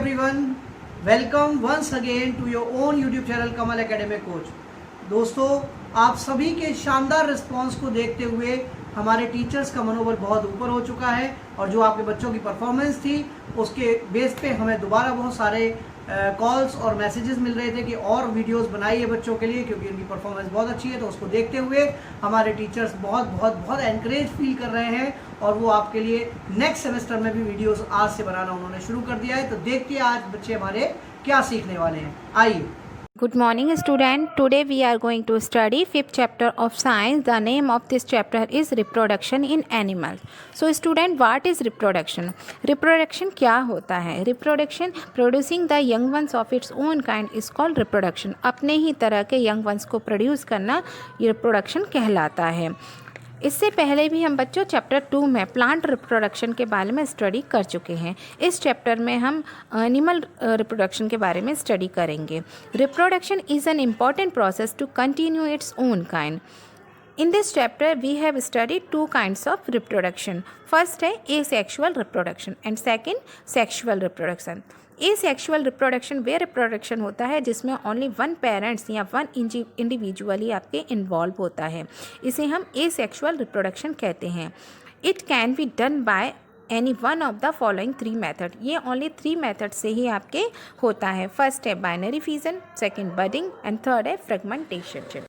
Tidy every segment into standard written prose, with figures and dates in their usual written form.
everyone, welcome once again to your own YouTube channel Kamal academic coach. दोस्तों, आप सभी के शानदार रिस्पांस को देखते हुए हमारे टीचर्स का मनोबल बहुत ऊपर हो चुका है और जो आपके बच्चों की परफॉर्मेंस थी उसके बेस पे हमें दोबारा बहुत सारे कॉल्स और मैसेजेस मिल रहे थे कि और वीडियोस बनाइए बच्चों के लिए, क्योंकि उनकी परफॉर्मेंस बहुत अच्छी है। तो उसको देखते हुए हमारे टीचर्स बहुत बहुत बहुत एनकरेज फील कर रहे हैं और वो आपके लिए नेक्स्ट सेमेस्टर में भी वीडियोस आज से बनाना उन्होंने शुरू कर दिया है। तो देखिए आज बच्चे हमारे क्या सीखने वाले हैं, आइए। Good morning student. Today we are going to study 5th chapter of science. The name of this chapter is reproduction in animals. So student, what is reproduction? Reproduction क्या होता है? Reproduction, producing the young ones of its own kind is called reproduction. अपने ही तरह के young ones को produce करना ये reproduction कहलाता है। इससे पहले भी हम बच्चों चैप्टर 2 में प्लांट रिप्रोडक्शन के बारे में स्टडी कर चुके हैं। इस चैप्टर में हम एनिमल रिप्रोडक्शन के बारे में स्टडी करेंगे। Reproduction is an important process to continue its own kind. In this chapter, we have studied two kinds of reproduction. First है asexual reproduction and second sexual reproduction. Asexual reproduction way reproduction होता है जिसमें only one parents या one individually आपके involve होता है, इसे हम asexual reproduction कहते हैं। It can be done by any one of the following three method। ये only 3 method से ही आपके होता है। First है binary fission, second budding and third है fragmentation।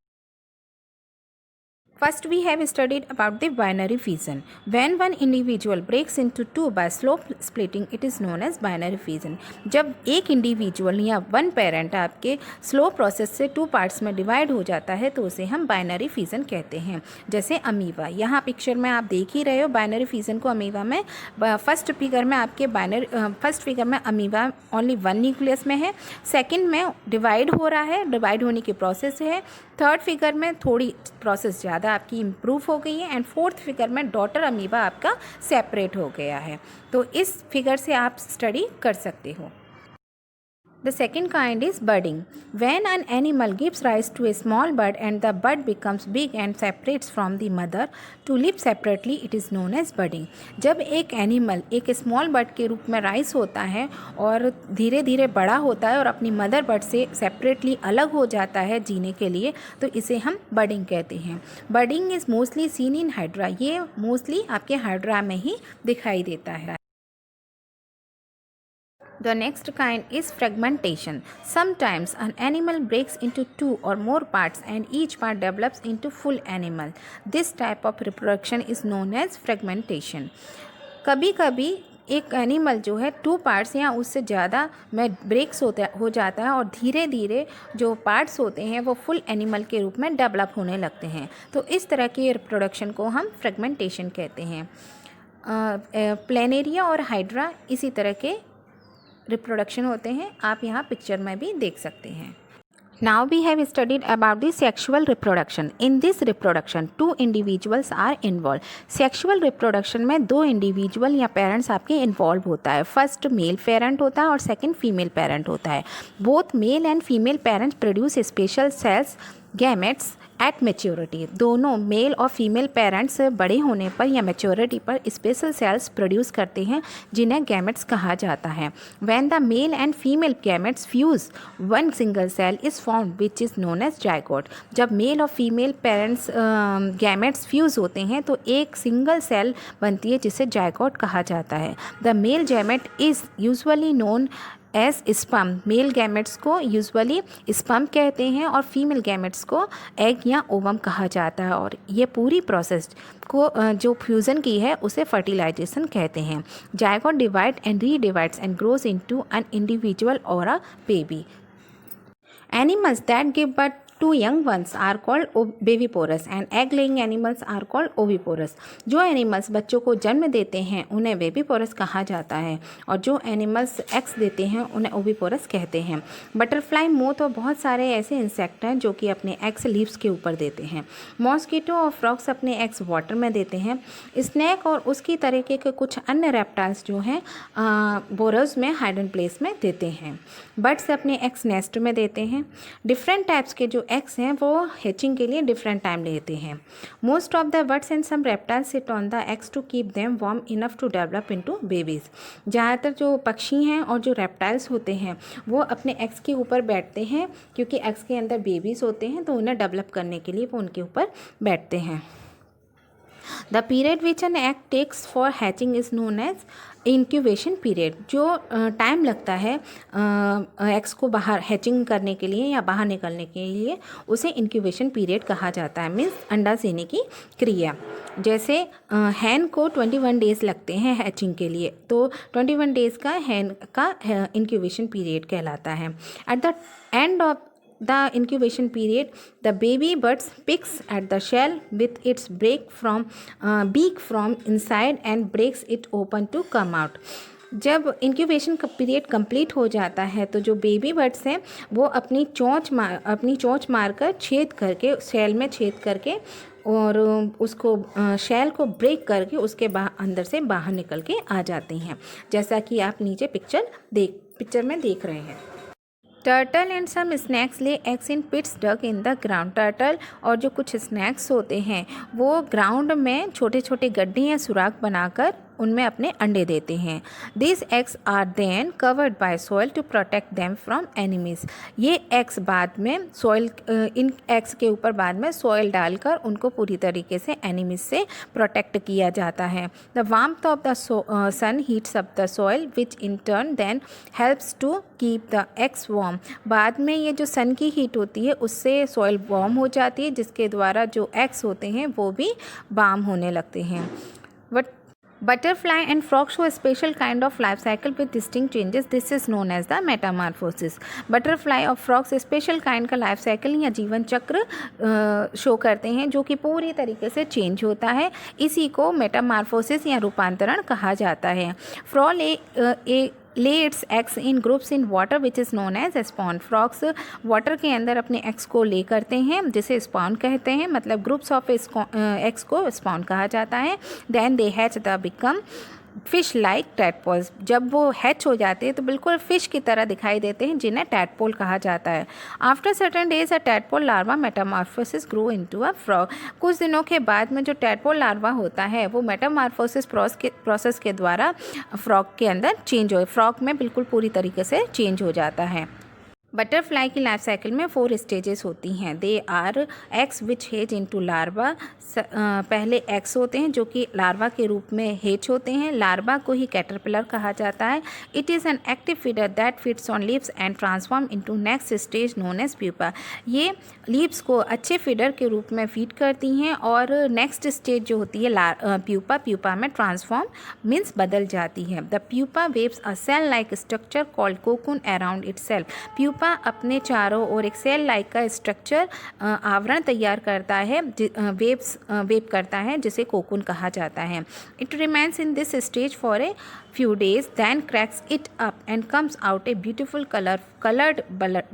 First we have studied about the binary fission. When one individual breaks into two by slow splitting, it is known as binary fission. जब एक individual या one parent आपके slow process से 2 parts में divide हो जाता है तो उसे हम बाइनरी फिजन कहते हैं। जैसे अमीबा, यहाँ पिक्चर में आप देख ही रहे हो बाइनरी फिजन को। अमीबा में फर्स्ट फिगर में आपके फर्स्ट फिगर में अमीबा ओनली 1 न्यूक्लियस में है, सेकेंड में डिवाइड हो रहा है, डिवाइड होने की प्रोसेस है, थर्ड फिगर में थोड़ी प्रोसेस ज़्यादा आपकी इम्प्रूव हो गई है एंड फोर्थ फिगर में डॉटर अमीबा आपका सेपरेट हो गया है। तो इस फिगर से आप स्टडी कर सकते हो। The second kind is budding. When an animal gives rise to a small bud and the bud becomes big and separates from the mother to live separately, it is known as budding. जब एक animal एक small bird के रूप में rise होता है और धीरे धीरे बड़ा होता है और अपनी मदर बर्ड से सेपरेटली अलग हो जाता है जीने के लिए, तो इसे हम बडिंग कहते हैं। Budding is mostly seen in hydra. ये मोस्टली आपके हाइड्रा में ही दिखाई देता है। The next kind is fragmentation. Sometimes an animal breaks into 2 or more parts and each part develops into full animal. This type of reproduction is known as fragmentation. कभी कभी एक animal जो है 2 पार्ट्स या उससे ज़्यादा में ब्रेक्स हो जाता है और धीरे धीरे जो पार्ट्स होते हैं वो फुल एनिमल के रूप में डेवलप होने लगते हैं। तो इस तरह की रिप्रोडक्शन को हम फ्रेगमेंटेशन कहते हैं। प्लेनेरिया और हाइड्रा इसी तरह के रिप्रोडक्शन होते हैं, आप यहाँ पिक्चर में भी देख सकते हैं। Now we have studied about the sexual reproduction. In this reproduction, 2 individuals are involved. Sexual reproduction में 2 individual या parents आपके involve होता है। First male parent होता है और second female parent होता है। Both male and female parents produce special cells, gametes eight maturity. दोनों मेल और फीमेल पेरेंट्स बड़े होने पर या मेच्योरिटी पर स्पेशल सेल्स प्रोड्यूस करते हैं जिन्हें गैमेट्स कहा जाता है। When the male and female gametes fuse one single cell is formed which is known as zygote. जब मेल और फीमेल पेरेंट्स गैमेट्स फ्यूज़ होते हैं तो एक सिंगल सेल बनती है जिसे जायगोट कहा जाता है। The male gamete is usually known as sperm. Male gametes को यूजुअली स्पर्म कहते हैं और फीमेल गैमेट्स को एग या ओवम कहा जाता है। और ये पूरी प्रोसेस को जो फ्यूज़न की है उसे फर्टिलाइजेशन कहते हैं। Zygote divide and redivides and grows into an individual और a baby. Animals that give birth to young ones are called viviparous and egg laying animals are called oviparous. जो animals बच्चों को जन्म देते हैं उन्हें बेबीपोरस कहा जाता है और जो एनिमल्स एग्स देते हैं उन्हें ओविपोरस कहते हैं। बटरफ्लाई, मोथ और बहुत सारे ऐसे इंसेक्ट हैं जो कि अपने एग्स लीव्स के ऊपर देते हैं। मॉस्किटो और फ्रॉग्स अपने एग्स वाटर में देते हैं। स्नैक और उसकी तरीके के कुछ अन्य रेप्टाइल्स जो हैं बोरर्स में हाइडन प्लेस में देते हैं। बर्ड्स अपने एग्स नेस्ट में देते हैं। डिफरेंट टाइप्स के जो एग्स हैं वो हैचिंग के लिए डिफरेंट टाइम लेते हैं। Most of the birds and some reptiles sit on the eggs to keep them warm enough to develop into babies. ज़्यादातर जो पक्षी हैं और जो रेप्टाइल्स होते हैं वो अपने एग्स के ऊपर बैठते हैं, क्योंकि एग्स के अंदर बेबीज़ होते हैं तो उन्हें डेवलप करने के लिए वो उनके ऊपर बैठते हैं। The period which an egg takes for hatching is known as incubation period. जो टाइम लगता है एग्स को बाहर हैचिंग करने के लिए या बाहर निकलने के लिए, उसे इंक्यूबेशन पीरियड कहा जाता है, मीन्स अंडा देने की क्रिया। जैसे हैन को 21 डेज़ लगते हैं हैचिंग के लिए, तो 21 डेज़ का हैन का इंक्यूबेशन पीरियड कहलाता है। At the end of the incubation period, the baby bird picks at the shell with its beak from inside and breaks it open to come out. जब इंक्यूबेशन का period complete हो जाता है तो जो baby birds हैं वो अपनी चोंच मारकर छेद करके, शेल में छेद करके और उसको शेल को ब्रेक करके उसके अंदर से बाहर निकल के आ जाते हैं, जैसा कि आप नीचे पिक्चर में देख रहे हैं। Turtle and some snakes lay eggs in pits dug in the ground. Turtle और जो कुछ स्नैक्स होते हैं वो ग्राउंड में छोटे छोटे गड्ढे या सुराख बनाकर उनमें अपने अंडे देते हैं। This eggs are then covered by soil to protect them from enemies. ये एग्स बाद में इन एग्स के ऊपर बाद में सॉइल डालकर उनको पूरी तरीके से एनिमीज से प्रोटेक्ट किया जाता है। The warmth of the sun heats up the soil which in turn then helps to keep the eggs warm. बाद में ये जो सन की हीट होती है उससे सॉइल वार्म हो जाती है, जिसके द्वारा जो एग्स होते हैं वो भी वार्म होने लगते हैं। Butterfly and frog show a special kind of life cycle with distinct changes. This is known as the metamorphosis. Butterfly और frogs स्पेशल काइंड का लाइफ साइकिल या जीवन चक्र शो करते हैं जो कि पूरी तरीके से चेंज होता है। इसी को मेटामॉर्फोसिस या रूपांतरण कहा जाता है। Frog lay its eggs in groups in water which is known as spawn. frogs water के अंदर अपने एग्स को ले करते हैं जिसे स्पॉन कहते हैं, मतलब ग्रुप्स ऑफ एग्स को स्पॉन कहा जाता है। Then they hatch the become fish like tadpoles. जब वो हैच हो जाते हैं तो बिल्कुल फिश की तरह दिखाई देते हैं, जिन्हें टैडपोल कहा जाता है। After certain days a tadpole larva Metamorphosis grow into a frog. कुछ दिनों के बाद में जो टैडपोल लार्वा होता है वो मेटामॉर्फोसिस प्रोसेस के द्वारा फ्रॉग के अंदर चेंज हो, फ्रॉग में बिल्कुल पूरी तरीके से चेंज हो जाता है। बटरफ्लाई की लाइफ साइकिल में 4 स्टेजेस होती हैं। They are eggs which hatch into larva. पहले एग्स होते हैं जो कि लार्वा के रूप में हेच होते हैं। लार्वा को ही कैटरपिलर कहा जाता है। It is an active feeder that feeds on leaves and transform into next stage known as pupa. ये लीव्स को अच्छे फीडर के रूप में फीड करती हैं और नेक्स्ट स्टेज जो होती है प्यूपा में ट्रांसफॉर्म मीन्स बदल जाती है। The pupa weaves a shell like structure called cocoon around itself. Pupa अपने चारों ओर एक सेल लाइक का स्ट्रक्चर आवरण तैयार करता है, वेव करता है, जिसे कोकून कहा जाता है। It remains in this stage for a few days then cracks it up and comes out a beautiful colored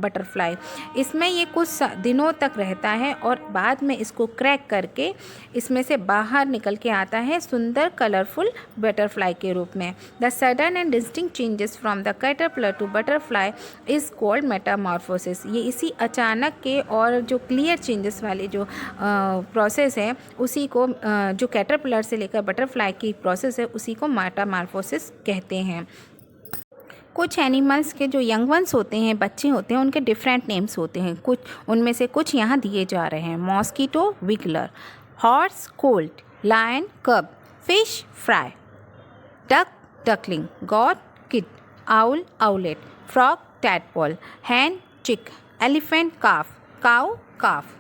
butterfly. इसमें ये कुछ दिनों तक रहता है और बाद में इसको क्रैक करके इसमें से बाहर निकल के आता है सुंदर कलरफुल बटरफ्लाई के रूप में। The sudden and distinct changes from the caterpillar to butterfly is called metamorphosis. ये इसी अचानक के और जो क्लियर चेंजेस वाली जो प्रोसेस है उसी को जो कैटरपिलर से लेकर बटरफ्लाई की प्रोसेस है उसी को मेटामॉर्फोसिस कहते हैं। कुछ एनिमल्स के जो यंग वंस होते हैं, बच्चे होते हैं, उनके डिफरेंट नेम्स होते हैं। कुछ उनमें से कुछ यहाँ दिए जा रहे हैं। Mosquito wiggler, horse colt, lion cub, fish fry, duck duckling, goat kid, owl owlet, frog tadpole, hen chick, elephant calf, cow calf.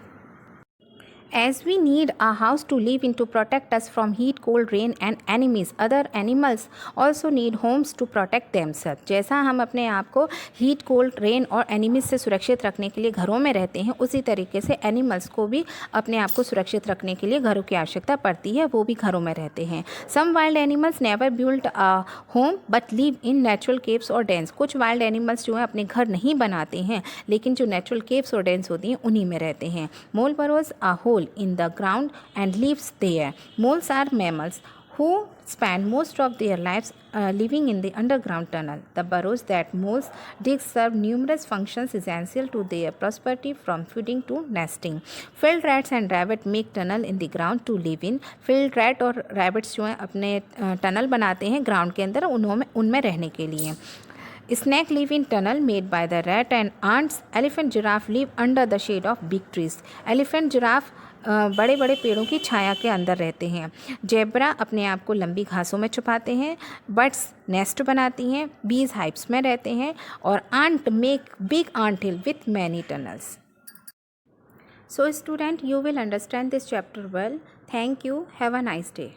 As we need a house to live in to protect us from heat, cold, rain and enemies, other animals also need homes to protect themselves. जैसा हम अपने आप को heat, cold, rain और enemies से सुरक्षित रखने के लिए घरों में रहते हैं, उसी तरीके से एनिमल्स को भी अपने आप को सुरक्षित रखने के लिए घरों की आवश्यकता पड़ती है, वो भी घरों में रहते हैं। Some wild animals never build a home but live in natural caves or dens. कुछ वाइल्ड एनिमल्स जो हैं अपने घर नहीं बनाते हैं, लेकिन जो नेचुरल केव्स और डेंस होती हैं उन्हीं में रहते हैं। Mole burrows a hole in the ground and lives there. Moles are mammals who spend most of their lives living in the underground tunnel. The burrows that moles dig serve numerous functions essential to their prosperity, from feeding to nesting. Field rats and rabbit make tunnel in the ground to live in. Field rat और rabbits जो हैं अपने tunnel बनाते हैं ground के अंदर उनमें रहने के लिए. Snake live in tunnel made by the rat and ants. Elephant giraffe live under the shade of big trees. Elephant giraffe बड़े बड़े पेड़ों की छाया के अंदर रहते हैं. जेब्रा अपने आप को लंबी घासों में छुपाते हैं. बर्ड्स नेस्ट बनाती हैं. बीज हाइव्स में रहते हैं. और ant make big ant hill with many tunnels. So student, you will understand this chapter well. Thank you. Have a nice day.